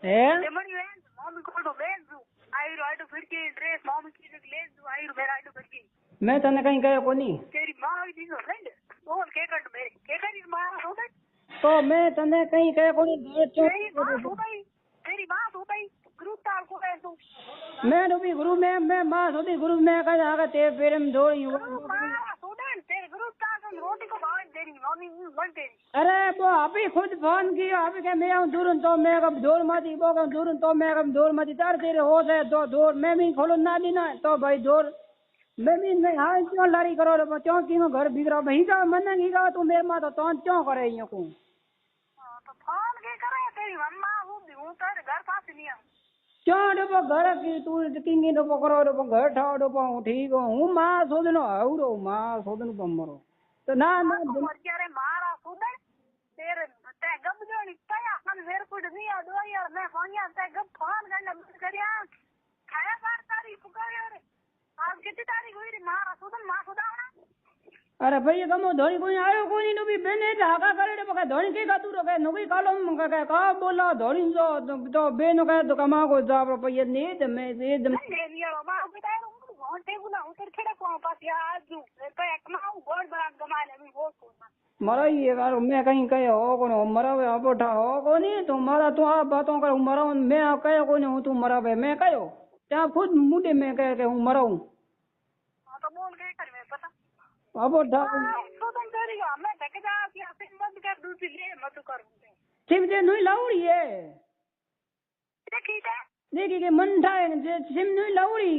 है मैं तने कहीं गयो कोनी तो मैं तने कहीं गयो कोनी मैं डूबी गुरु मैं मां सोती गुरु मैं कह आगे ते फिर हम दौड़ी अरे वो अभी खुद फोन किया अभी के मैं आऊं दूर तो मैं कब दौड़ माती वो कब दूर तो मैं कब दौड़ माती तार तेरे होश है तो दौड़ मैं भी खोलो ना देना तो भाई दौड़ मैं भी नहीं हाँ क्यों लड़ी करो रे क्यों की मैं घर बिगड़ा भाई का मन नहीं का तू मेरे मां तो क्यों करे यूं को तो फोन के करे तेरी मम्मा हूं तेरे घर पास नहीं आ क्यों डबो घर की तू किंगी डबो करो डबो घर ठाओ डबो ठीक हूं मां सोदनो आवड़ो मां सोदनो बमरो तो ना ना रे मारा सुदन तेरे ते गब जो निकया मन मेरे को नहीं आ दो यार मैं फोनिया ते गब फोन करना बंद करिया खाया 12 तारीख पुकारे रे आज कितनी तारीख हुई रे मारा सुदन मां सुदावना अरे भैया कमो धोनी कोई आयो कोनी नु भी बेने ढाका करे रे पका धोनी के गातू रो के नु भी कालो का बोला धोनी जो तो बेनो का तो कमा को जा भैया ने ते मैं ये दम नहीं नहीं मां बता रहा घंटे बुला उतर खड़ा को पास यार जो पे एक मां बहुत बड़ा कमा ले मैं वो मरा ये यार मैं कहीं कहे हो कोनो मरा वे अब उठा हो कोनी तू मरा तू आप बातों कर मरा मैं कहे कोनी हूं तू मरा वे मैं कहो क्या खुद मुंडे में कह के हूं मरा हूं हां तो बोल के कर मैं पता अब उठा तो तुम करेगा मैं थक जा कि सिम बंद कर दूसरी ले मत कर सिम दे नहीं लाउड़ी है देखी क्या देखी के मन ठाए जे सिम नहीं लाउड़ी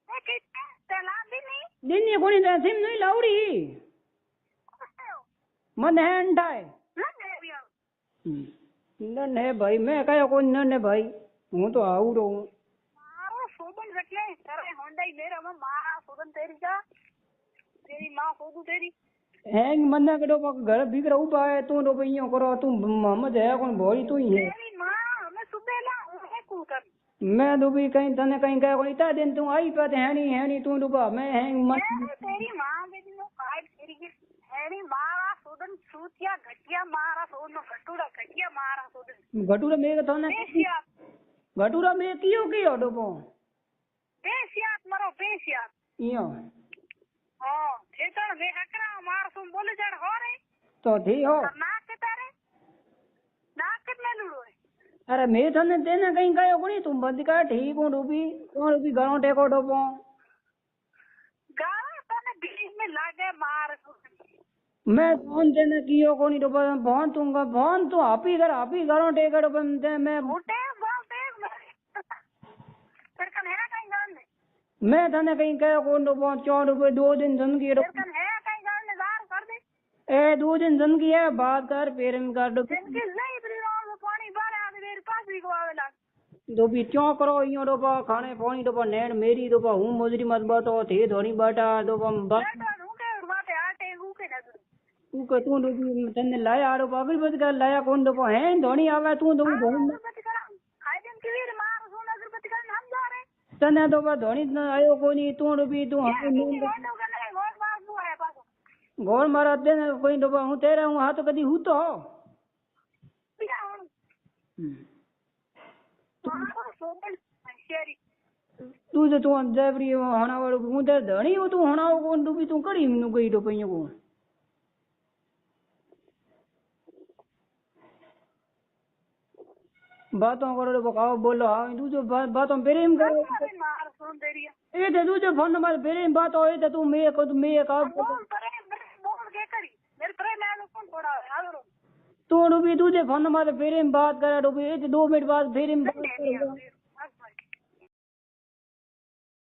देखी चला भी नहीं दिन ये कोनी दे सिम नहीं लाउड़ी मन है अंडाए नन है भाई मैं कहो कोई नन है भाई हूं तो आवड़ो हूं मारो सोबन रखले अरे होंडा मेरा में मां सोबन तेरी का तेरी मां सोदू तेरी हैंग मन्ना के डो घर बिगड़ उबा है तू डो पइयो करो तू मोहम्मद है कौन भोरी तू ही है तेरी मां मैं सुबह ला है कू कर मैं डूबी कहीं तने कहीं कह कोई इतना दिन तू आई पे है नहीं तू डूबा मैं हैंग मत तेरी मां बेटी नो कार्ड तेरी की हैनी मारा सोदन सूतिया घटिया मारा सोदन घटूड़ा घटिया मारा सोदन घटूड़ा मेरे तो ना घटूड़ा में कियो डोबो पेशियात मरो पेशियात इयो हां थेतर वे हकरा मार सुन बोले जड़ हो रे तो थी हो नाक तारे नाक में लुड़ो अरे मैं तने देना कहीं गयो कोनी तुम बंद कर ठीक हूं डूबी कौन डूबी घरों टेको डोबो गारा तने बीच में लागे मार मैं फोन देने कियो कोनी डोबो फोन दूंगा फोन तू आपी घरों टेको डोबो मैं उठे बोलते फिर कन है कहीं गान मैं तने कहीं कहो कौन डोबो 4 रुपए 2 दिन जिंदगी फिर कन है कहीं गान दार कर दे ए 2 दिन जिंदगी है बात कर फिर इन कर दो जिनकी नहीं ब्रियो पानी बारे आ मेरे पास भी को आवेला दो भी क्यों करो इयो डोबा खाने पानी डोबा नैन मेरी डोबा हूं मजरी मत बातो थे धोनी बाटा डोबा तू डोबी तने लाया आड़ो पागल बद कर लाया कौन डोबा है धोनी आवे तू डोबी धोनी तने डोबा धोनी आयो कोनी तू डोबी तू गोल मारा देने कोई डोबा हूं तेरा हूं हाथ कदी हूं तो तू जो तू जबरी होना वालो हूं ते धणी हो तू होना कौन डूबी तू कड़ी नु गई डो पइयो को बातों करो तो बकाओ बोलो हां तू जो बातों प्रेम करो ए ते तू जो फोन नंबर प्रेम बात हो ए ते तू मैं का बोल के करी मेरे प्रेम में कौन थोड़ा हालो तू डूबी तुझे फोन नंबर प्रेम बात करे डूबी 2 मिनट बाद प्रेम बात करेगा